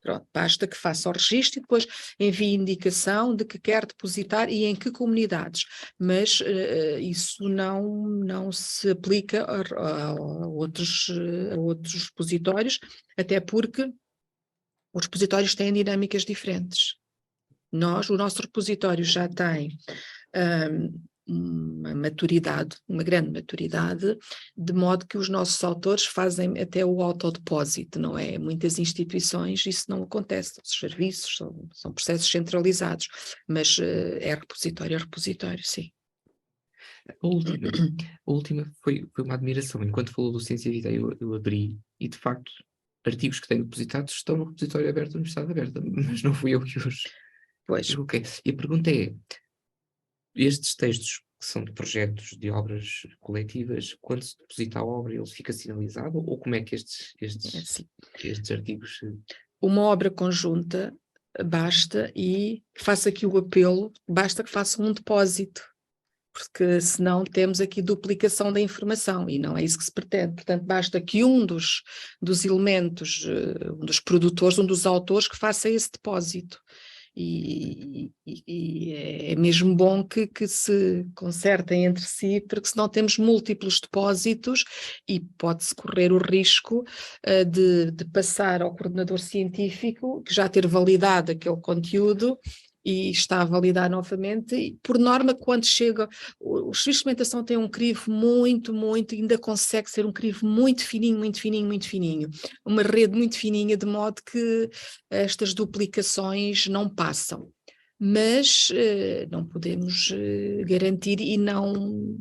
Pronto, basta que faça o registro e depois envie indicação de que quer depositar e em que comunidades, mas isso não se aplica a outros repositórios, até porque os repositórios têm dinâmicas diferentes. O nosso repositório já tem uma grande maturidade, de modo que os nossos autores fazem até o autodepósito, não é? Muitas instituições isso não acontece, os serviços são processos centralizados, mas é repositório, sim. A última foi uma admiração. Enquanto falou do Ciência Vitae, eu abri e, de facto, artigos que tenho depositados estão no repositório aberto da Universidade Aberta, mas não fui eu que os coloquei. E a pergunta é, estes textos que são de projetos de obras coletivas, quando se deposita a obra, ele fica sinalizado? Ou como é que estes artigos... Uma obra conjunta basta, e faço aqui o apelo, basta que faça um depósito, porque senão temos aqui duplicação da informação e não é isso que se pretende. Portanto, basta que um dos elementos, um dos produtores, um dos autores que faça esse depósito. E é mesmo bom que se consertem entre si, porque senão temos múltiplos depósitos e pode-se correr o risco de passar ao coordenador científico, que já ter validado aquele conteúdo e está a validar novamente, e por norma quando chega, o serviço de experimentação tem um crivo muito, ainda consegue ser um crivo muito fininho, uma rede muito fininha, de modo que estas duplicações não passam, mas não podemos garantir e não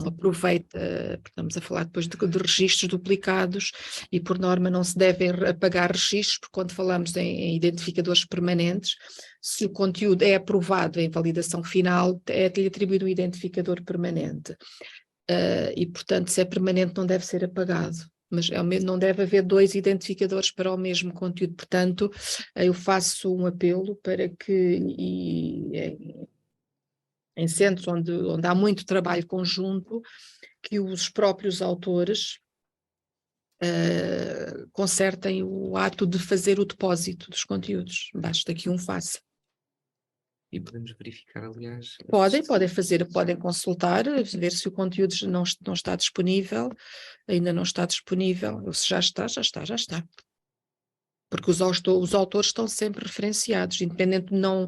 aproveita, porque estamos a falar depois de registros duplicados e por norma não se devem apagar registros, porque quando falamos em identificadores permanentes, se o conteúdo é aprovado em validação final, é-lhe atribuído um identificador permanente. E portanto, se é permanente não deve ser apagado, mas não deve haver dois identificadores para o mesmo conteúdo. Portanto, eu faço um apelo para que em centros onde há muito trabalho conjunto, que os próprios autores consertem o ato de fazer o depósito dos conteúdos. Basta que um faça. E podemos verificar, aliás... Podem consultar, ver se o conteúdo não está disponível, ainda não está disponível, ou se já está. Porque os autores estão sempre referenciados, independente, não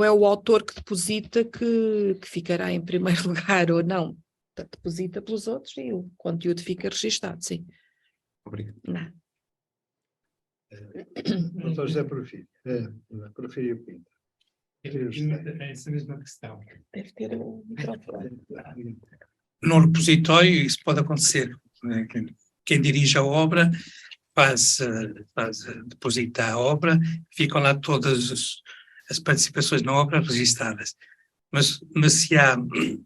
é o autor que deposita que ficará em primeiro lugar ou não. Portanto, deposita pelos outros e o conteúdo fica registado, sim. Obrigado. Não. Doutor José Porfírio Pinto. Essa mesma questão. Deve ter o microfone. No repositório, isso pode acontecer. Né? Quem dirige a obra deposita a obra, ficam lá todas as participações na obra registadas. Mas se há como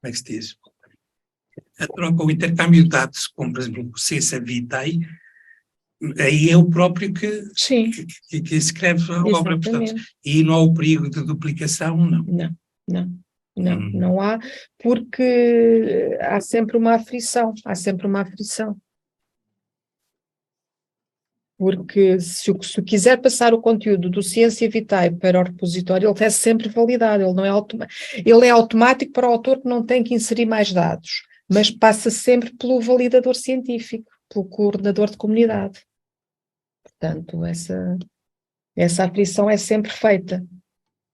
é que se diz? A troca, o intercâmbio de dados, como por exemplo o Ciência Vitae, aí é o próprio que escreve a obra, portanto, e não há o perigo de duplicação, não. Não há, porque há sempre uma aflição, Porque se quiser passar o conteúdo do Ciência Vitae para o repositório, ele é sempre validado, ele é automático para o autor que não tem que inserir mais dados, mas passa sempre pelo validador científico, pelo coordenador de comunidade. Portanto, essa aflição é sempre feita.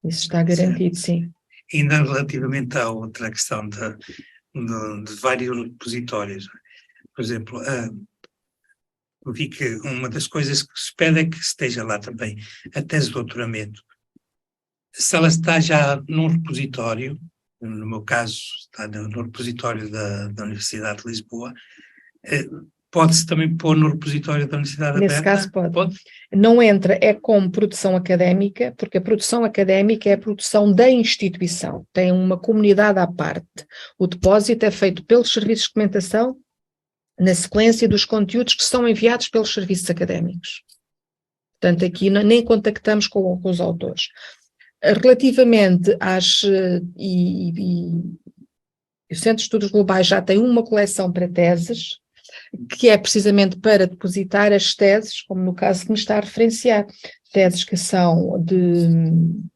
Isso está garantido, sim. Ainda relativamente à outra questão de vários repositórios, por exemplo, eu vi que uma das coisas que se pede é que esteja lá também a tese de doutoramento. Se ela está já num repositório, no meu caso está no repositório da Universidade de Lisboa, pode-se também pôr no repositório da Universidade Aberta? Nesse caso pode. Não entra, é como produção académica, porque a produção académica é a produção da instituição, tem uma comunidade à parte. O depósito é feito pelos serviços de documentação na sequência dos conteúdos que são enviados pelos serviços académicos. Portanto, aqui nem contactamos com os autores. Relativamente às... o Centro de Estudos Globais já tem uma coleção para teses, que é precisamente para depositar as teses, como no caso que me está a referenciar, teses que são de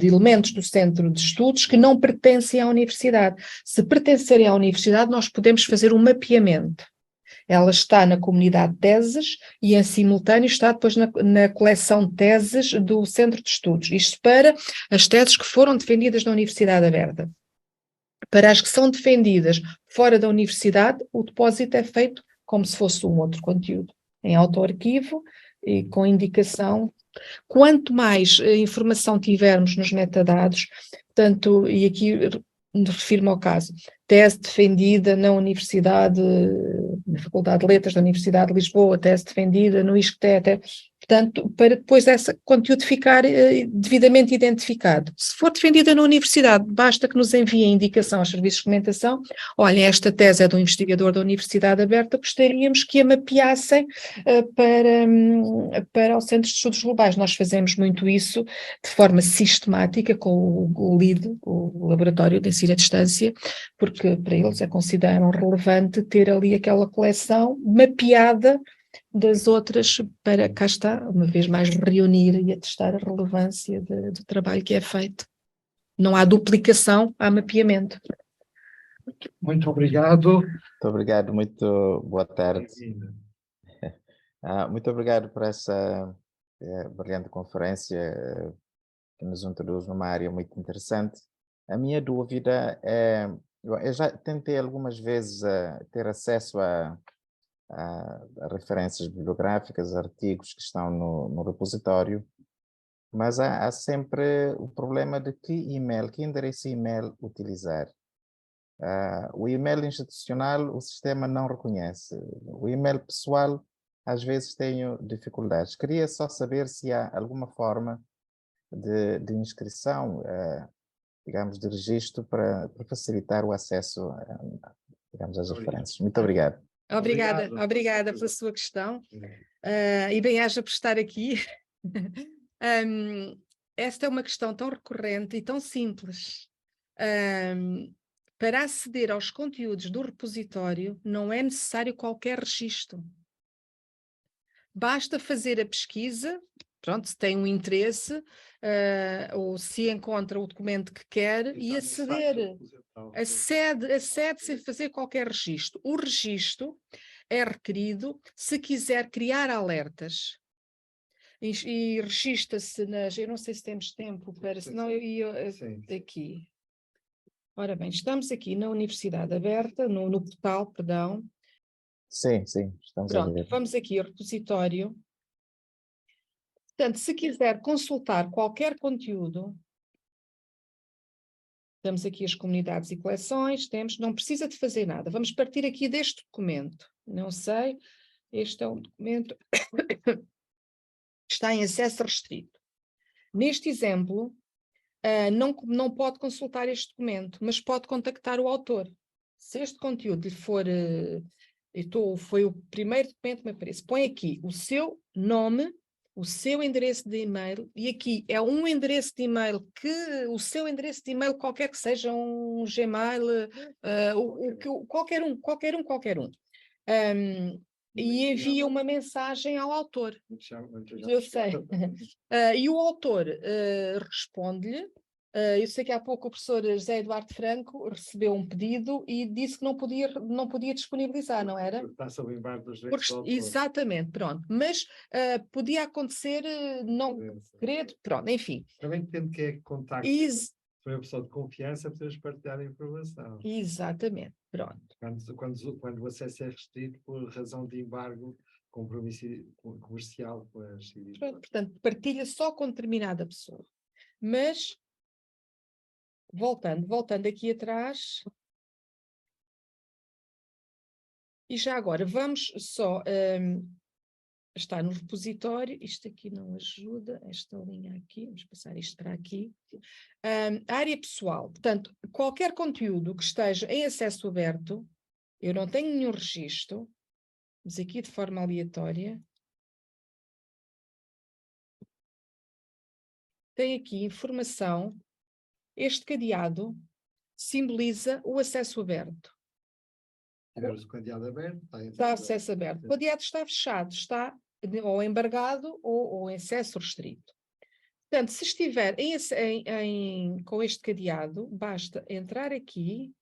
elementos do centro de estudos que não pertencem à universidade. Se pertencerem à universidade, nós podemos fazer um mapeamento. Ela está na comunidade de teses e, em simultâneo, está depois na coleção de teses do centro de estudos. Isto para as teses que foram defendidas na Universidade Aberta. Para as que são defendidas fora da universidade, o depósito é feito como se fosse um outro conteúdo, em autoarquivo e com indicação. Quanto mais informação tivermos nos metadados, portanto, e aqui refiro-me ao caso, tese defendida na Universidade, na Faculdade de Letras da Universidade de Lisboa, tese defendida no ISCTE, portanto, para depois esse conteúdo ficar devidamente identificado. Se for defendida na universidade, basta que nos envie a indicação aos serviços de documentação, olha, esta tese é do investigador da Universidade Aberta, gostaríamos que a mapeassem para o Centro de Estudos Globais. Nós fazemos muito isso de forma sistemática com o LID, o Laboratório de Ensino à Distância, porque para eles consideram relevante ter ali aquela coleção mapeada das outras, para, cá está, uma vez mais reunir e atestar a relevância do trabalho que é feito. Não há duplicação, há mapeamento. Muito obrigado. Muito obrigado, muito boa tarde. Muito obrigado por essa brilhante conferência que nos introduz numa área muito interessante. A minha dúvida é, eu já tentei algumas vezes ter acesso a referências bibliográficas, artigos que estão no repositório, mas há sempre o problema de que endereço e-mail utilizar. O e-mail institucional o sistema não reconhece. O e-mail pessoal, às vezes tenho dificuldades. Queria só saber se há alguma forma de inscrição, digamos, de registro para facilitar o acesso, digamos, às referências. Muito obrigado. Obrigada pela sua questão. E bem-aja por estar aqui. Esta é uma questão tão recorrente e tão simples. Para aceder aos conteúdos do repositório não é necessário qualquer registro. Basta fazer a pesquisa, pronto, se tem um interesse, ou se encontra o documento que quer e aceder. Acede sem fazer qualquer registro. O registro é requerido se quiser criar alertas. E registra-se nas... Eu não sei se temos tempo para... Senão eu ia aqui. Ora bem, estamos aqui na Universidade Aberta, no portal, perdão. Sim, estamos a ver. Pronto, vamos aqui ao repositório. Portanto, se quiser consultar qualquer conteúdo, temos aqui as comunidades e coleções, não precisa de fazer nada. Vamos partir aqui deste documento. Não sei, este é um documento que está em acesso restrito. Neste exemplo, não pode consultar este documento, mas pode contactar o autor. Se este conteúdo lhe for... foi o primeiro documento que me aparece. Põe aqui o seu nome, o seu endereço de e-mail, e aqui é um endereço de e-mail o seu endereço de e-mail, qualquer que seja, um Gmail, qualquer um. E envia uma mensagem ao autor. Eu sei. E o autor responde-lhe. Eu sei que há pouco o professor José Eduardo Franco recebeu um pedido e disse que não podia disponibilizar, não era? Está sob embargo dos direitos do autor. Exatamente, pronto. Mas podia acontecer, não querer, pronto, enfim. Também depende de quem é que contacta. Foi uma pessoa de confiança, podemos partilhar a informação. Exatamente, pronto. Quando o acesso é restrito por razão de embargo compromisso comercial com as editoras. Portanto, partilha só com determinada pessoa. Mas Voltando aqui atrás. E já agora, vamos só... está no repositório, isto aqui não ajuda, esta linha aqui, vamos passar isto para aqui. A área pessoal, portanto, qualquer conteúdo que esteja em acesso aberto, eu não tenho nenhum registro, mas aqui de forma aleatória, tem aqui informação, este cadeado simboliza o acesso aberto. Tivermos o cadeado aberto, Está acesso aberto. O cadeado está fechado, está ou embargado ou em acesso restrito. Portanto, se estiver com este cadeado, basta entrar aqui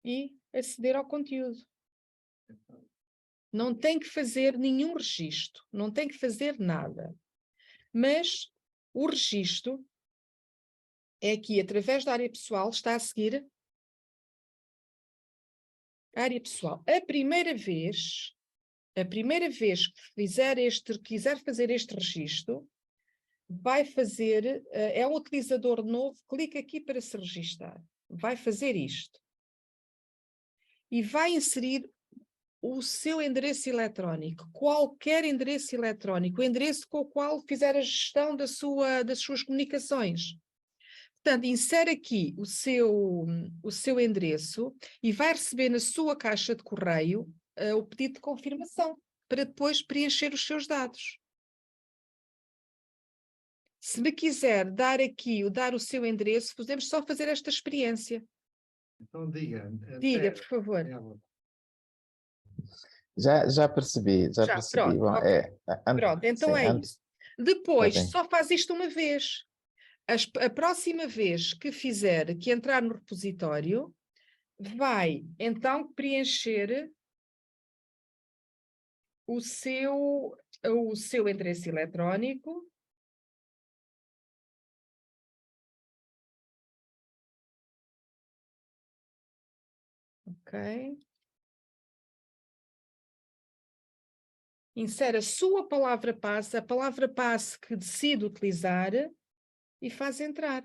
e aceder ao conteúdo. Não tem que fazer nenhum registro, não tem que fazer nada. Mas o registro é aqui, através da área pessoal, está a seguir a área pessoal. A primeira vez que quiser fazer este registro, vai fazer, é um utilizador novo, clica aqui para se registar. Vai fazer isto. E vai inserir o seu endereço eletrónico, qualquer endereço eletrónico, o endereço com o qual fizer a gestão das suas comunicações. Portanto, insere aqui o seu endereço e vai receber na sua caixa de correio o pedido de confirmação, para depois preencher os seus dados. Se me quiser dar o seu endereço, podemos só fazer esta experiência. Então diga. Diga, por favor. Já percebi. Pronto, Bom, okay. Pronto, então sim, é isso. Depois, tá só faz isto uma vez. A próxima vez que entrar no repositório, vai então preencher o seu endereço eletrónico. Ok. Insere a sua palavra-passe, a palavra-passe que decide utilizar e faz entrar.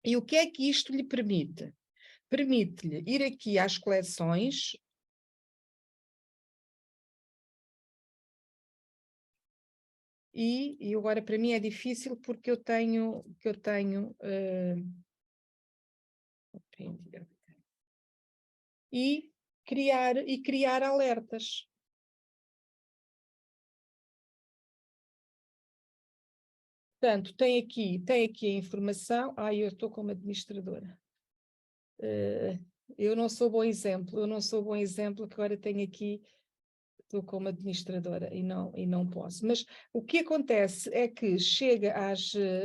E o que é que isto lhe permite? Permite-lhe ir aqui às coleções e agora para mim é difícil porque eu tenho e criar alertas. Portanto, tem aqui a informação. Eu estou como administradora. Eu não sou bom exemplo, que agora tenho aqui, estou como administradora e não posso. Mas o que acontece é que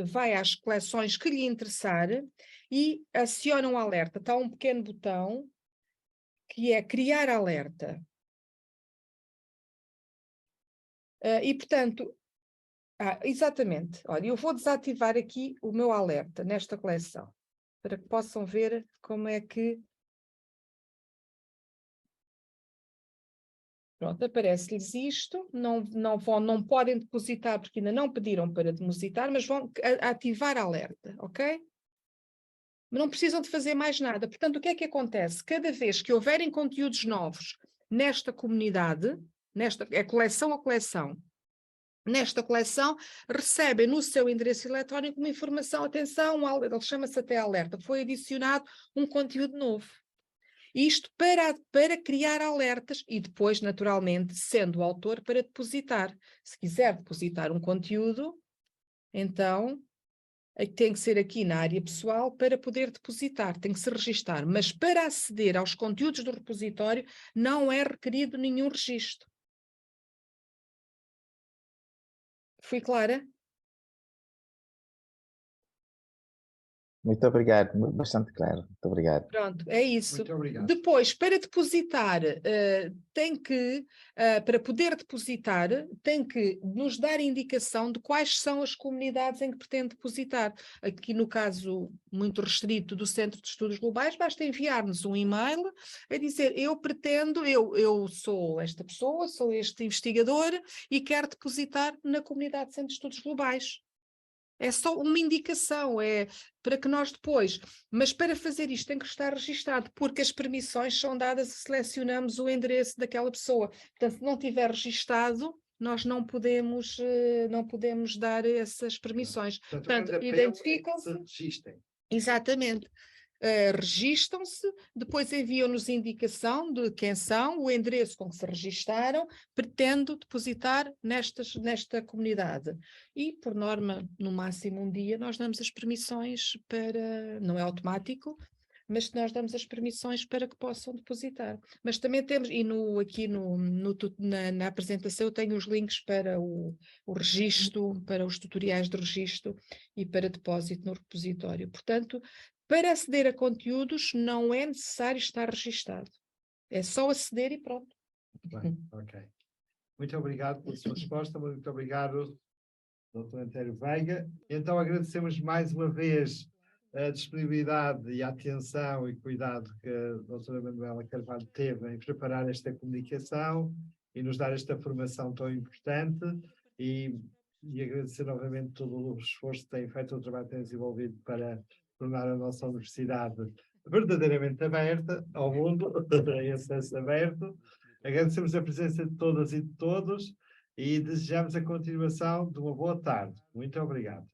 vai às coleções que lhe interessar e aciona um alerta. Está um pequeno botão que é criar alerta. E, portanto, exatamente. Olha, eu vou desativar aqui o meu alerta nesta coleção, para que possam ver como é que... Pronto, aparece-lhes isto, não podem depositar, porque ainda não pediram para depositar, mas vão ativar alerta, ok? Mas não precisam de fazer mais nada. Portanto, o que é que acontece? Cada vez que houverem conteúdos novos nesta comunidade, é coleção a coleção, nesta coleção, recebem no seu endereço eletrónico uma informação, atenção, ele chama-se até alerta, foi adicionado um conteúdo novo. Isto para criar alertas e depois, naturalmente, sendo o autor, para depositar. Se quiser depositar um conteúdo, então tem que ser aqui na área pessoal para poder depositar, tem que se registar. Mas para aceder aos conteúdos do repositório não é requerido nenhum registro. Fui clara? Muito obrigado, bastante claro. Muito obrigado. Pronto, é isso. Muito obrigado. Depois, para depositar, para poder depositar, tem que nos dar indicação de quais são as comunidades em que pretende depositar. Aqui no caso muito restrito do Centro de Estudos Globais, basta enviar-nos um e-mail a dizer: eu sou esta pessoa, sou este investigador e quero depositar na comunidade de Centro de Estudos Globais. É só uma indicação, é para que nós depois, mas para fazer isto tem que estar registado, porque as permissões são dadas se selecionamos o endereço daquela pessoa. Portanto, se não tiver registado, nós não podemos dar essas permissões. Portanto, identificam-se. Exatamente. Registam-se, depois enviam-nos indicação de quem são, o endereço com que se registaram, pretendo depositar nesta comunidade. E, por norma, no máximo um dia, nós damos as permissões para, não é automático, mas nós damos as permissões para que possam depositar. Mas também temos, e na apresentação eu tenho os links para o registro, para os tutoriais de registro e para depósito no repositório. Portanto, para aceder a conteúdos não é necessário estar registado. É só aceder e pronto. Bem, ok. Muito obrigado pela sua resposta, muito obrigado, Dr. António Veiga. Então agradecemos mais uma vez a disponibilidade e a atenção e cuidado que a doutora Manuela Carvalho teve em preparar esta comunicação e nos dar esta formação tão importante e agradecer novamente todo o esforço que têm feito, o trabalho que têm desenvolvido para tornar a nossa universidade verdadeiramente aberta ao mundo, em acesso aberto. Agradecemos a presença de todas e de todos e desejamos a continuação de uma boa tarde. Muito obrigado.